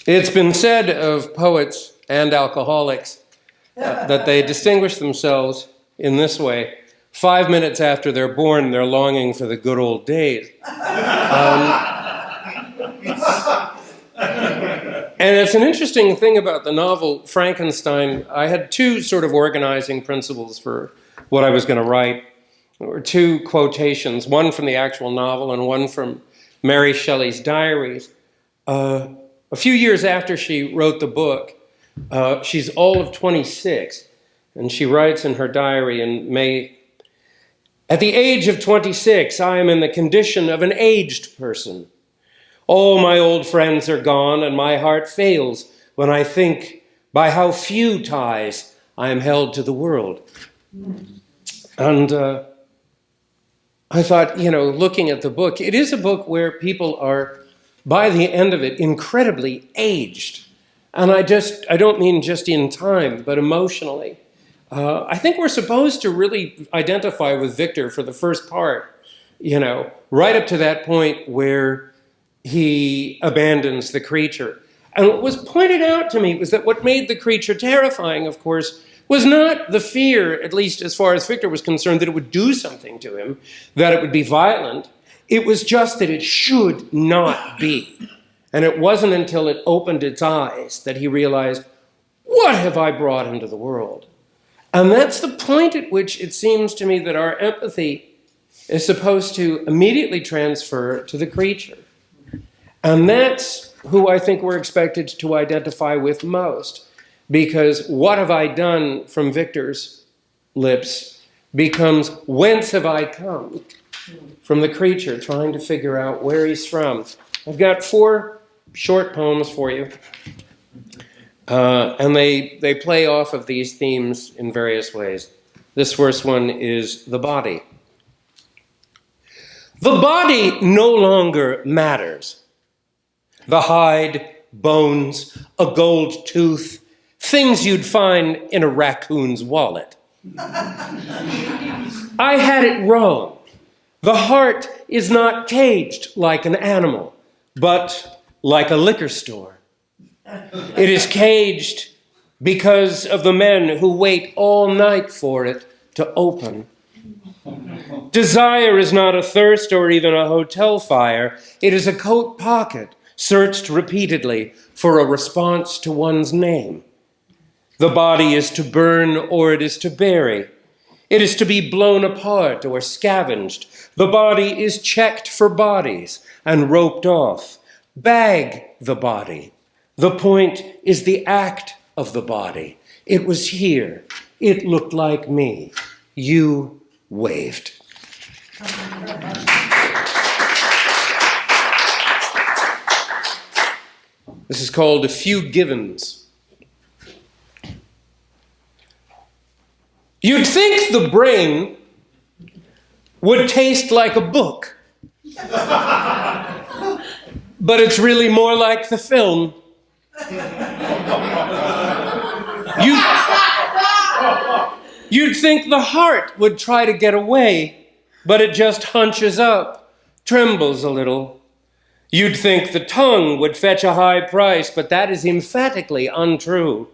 It's been said of poets and alcoholics that they distinguish themselves in this way. 5 minutes after they're born, they're longing for the good old days. And it's an interesting thing about the novel Frankenstein. I had two sort of organizing principles for what I was going to write. There were two quotations, one from the actual novel and one from Mary Shelley's diaries. A few years after she wrote the book, she's all of 26, and she writes in her diary in May, "At the age of 26, I am in the condition of an aged person. All my old friends are gone, and my heart fails when I think by how few ties I am held to the world." And I thought, looking at the book, it is a book where people are, by the end of it, incredibly aged. And I don't mean just in time, but emotionally. I think we're supposed to really identify with Victor for the first part, right up to that point where he abandons the creature. And what was pointed out to me was that what made the creature terrifying, of course, was not the fear, at least as far as Victor was concerned, that it would do something to him, that it would be violent. It was just that it should not be. And it wasn't until it opened its eyes that he realized, what have I brought into the world? And that's the point at which it seems to me that our empathy is supposed to immediately transfer to the creature. And that's who I think we're expected to identify with most. Because what have I done from Victor's lips becomes whence have I come? From the creature trying to figure out where he's from. I've got 4 short poems for you. And they play off of these themes in various ways. This first one is the body. The body no longer matters. The hide, bones, a gold tooth, things you'd find in a raccoon's wallet. I had it wrong. The heart is not caged like an animal, but like a liquor store. It is caged because of the men who wait all night for it to open. Desire is not a thirst or even a hotel fire. It is a coat pocket searched repeatedly for a response to one's name. The body is to burn or it is to bury. It is to be blown apart or scavenged. The body is checked for bodies and roped off. Bag the body. The point is the act of the body. It was here. It looked like me. You waved. This is called A Few Givens. You'd think the brain would taste like a book, but it's really more like the film. You'd think the heart would try to get away, but it just hunches up, trembles a little. You'd think the tongue would fetch a high price, but that is emphatically untrue.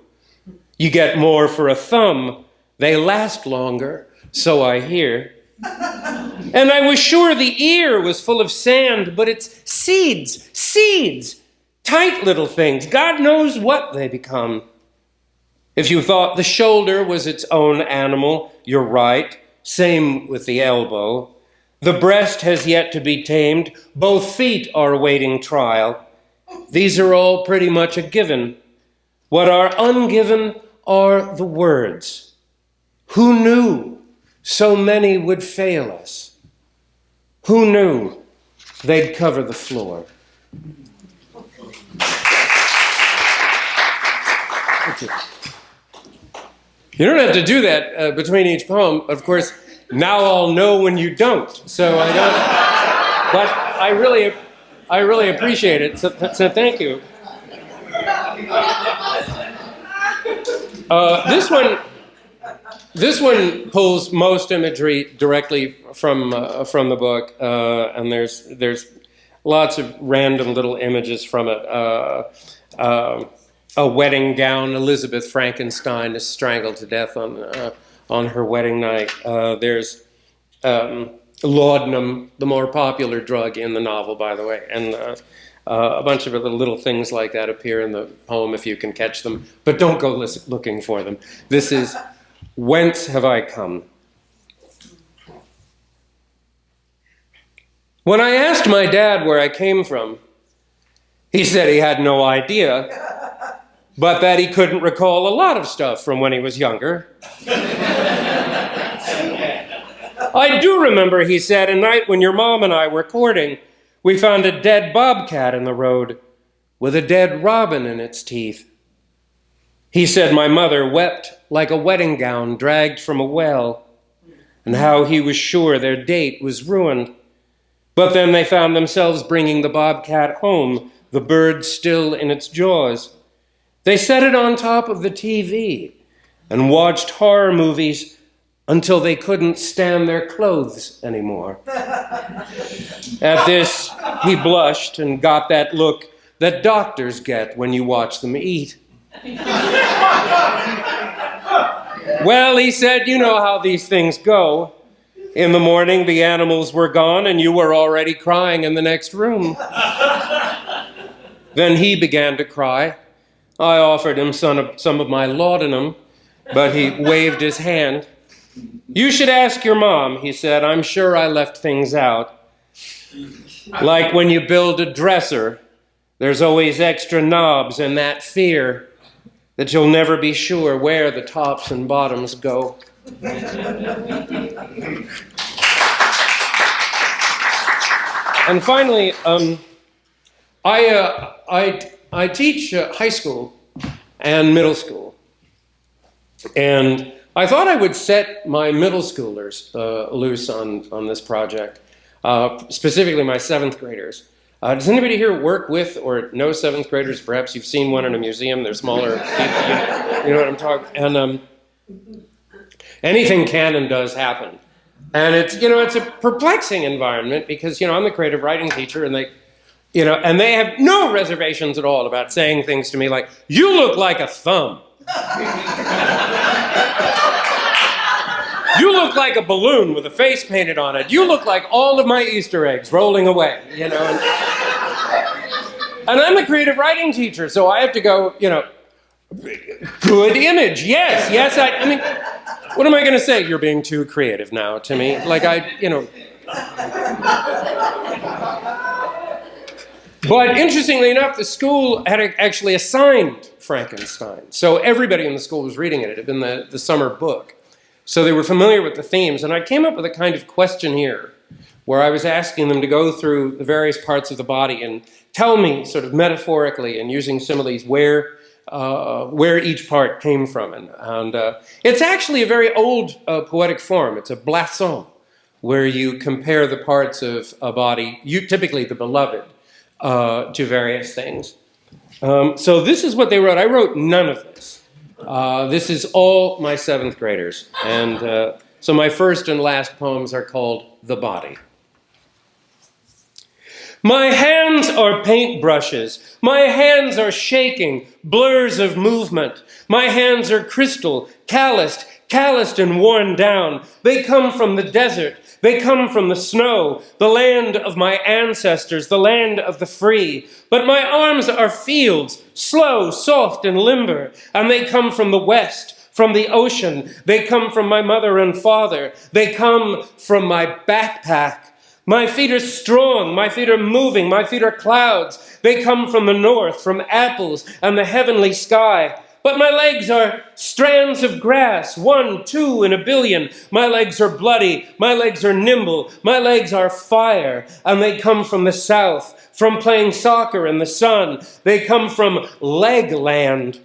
You get more for a thumb. They last longer, so I hear. And I was sure the ear was full of sand, but it's seeds, tight little things. God knows what they become. If you thought the shoulder was its own animal, you're right. Same with the elbow. The breast has yet to be tamed. Both feet are awaiting trial. These are all pretty much a given. What are ungiven are the words. Who knew so many would fail us? Who knew they'd cover the floor? Thank you. You don't have to do that between each poem. Of course, now I'll know when you don't. So I don't. But I really appreciate it. So thank you. This one pulls most imagery directly from the book, and there's lots of random little images from it. a wedding gown. Elizabeth Frankenstein is strangled to death on her wedding night. There's laudanum, the more popular drug in the novel, by the way, and a bunch of other little things like that appear in the poem if you can catch them, but don't go looking for them. This is Whence Have I Come? When I asked my dad where I came from, he said he had no idea, but that he couldn't recall a lot of stuff from when he was younger. I do remember, he said, a night when your mom and I were courting, we found a dead bobcat in the road with a dead robin in its teeth. He said my mother wept like a wedding gown dragged from a well, and how he was sure their date was ruined. But then they found themselves bringing the bobcat home, the bird still in its jaws. They set it on top of the TV and watched horror movies until they couldn't stand their clothes anymore. At this, he blushed and got that look that doctors get when you watch them eat. Well, he said, you know how these things go. In the morning, the animals were gone, and you were already crying in the next room. Then he began to cry. I offered him some of my laudanum, but he waved his hand. You should ask your mom, he said. I'm sure I left things out. Like when you build a dresser, there's always extra knobs and that fear that you'll never be sure where the tops and bottoms go. And finally, I teach high school and middle school. And I thought I would set my middle schoolers loose on this project, specifically my 7th graders. Does anybody here work with or know 7th graders? Perhaps you've seen one in a museum. They're smaller people. You know what I'm talking. And anything can and does happen. And it's a perplexing environment because, I'm the creative writing teacher, and they have no reservations at all about saying things to me like, you look like a thumb. You look like a balloon with a face painted on it. You look like all of my Easter eggs rolling away, And I'm a creative writing teacher, so I have to go, good image, yes. I mean, what am I going to say? You're being too creative now to me. But interestingly enough, the school had actually assigned Frankenstein. So everybody in the school was reading it. It had been the summer book. So they were familiar with the themes. And I came up with a kind of questionnaire where I was asking them to go through the various parts of the body and tell me sort of metaphorically and using similes where each part came from. And it's actually a very old poetic form. It's a blason, where you compare the parts of a body, typically the beloved, to various things. So this is what they wrote. I wrote none of this. This is all my 7th graders. And so my first and last poems are called The Body. My hands are paintbrushes. My hands are shaking, blurs of movement. My hands are crystal, calloused and worn down. They come from the desert. They come from the snow, the land of my ancestors, the land of the free. But my arms are fields, slow, soft, and limber, and they come from the west, from the ocean. They come from my mother and father. They come from my backpack. My feet are strong, my feet are moving, my feet are clouds. They come from the north, from apples and the heavenly sky. But my legs are strands of grass, 1, 2 in a billion. My legs are bloody, my legs are nimble, my legs are fire, and they come from the south, from playing soccer in the sun. They come from leg land.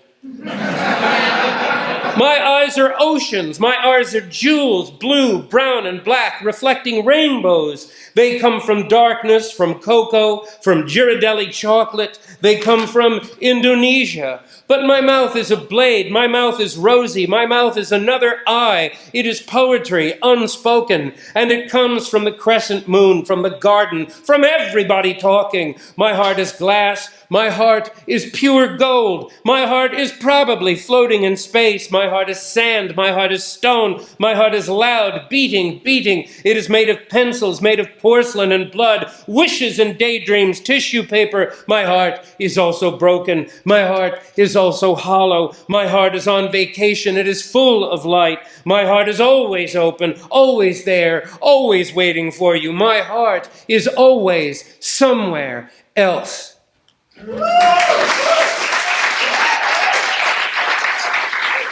My eyes are oceans. My eyes are jewels, blue, brown, and black, reflecting rainbows. They come from darkness, from cocoa, from Ghirardelli chocolate. They come from Indonesia. But my mouth is a blade. My mouth is rosy. My mouth is another eye. It is poetry, unspoken. And it comes from the crescent moon, from the garden, from everybody talking. My heart is glass. My heart is pure gold. My heart is probably floating in space. My heart is sand. My heart is stone. My heart is loud, beating, beating. It is made of pencils, made of porcelain and blood, wishes and daydreams, tissue paper. My heart is also broken. My heart is also hollow. My heart is on vacation. It is full of light. My heart is always open, always there, always waiting for you. My heart is always somewhere else.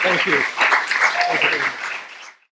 Thank you. Thank you.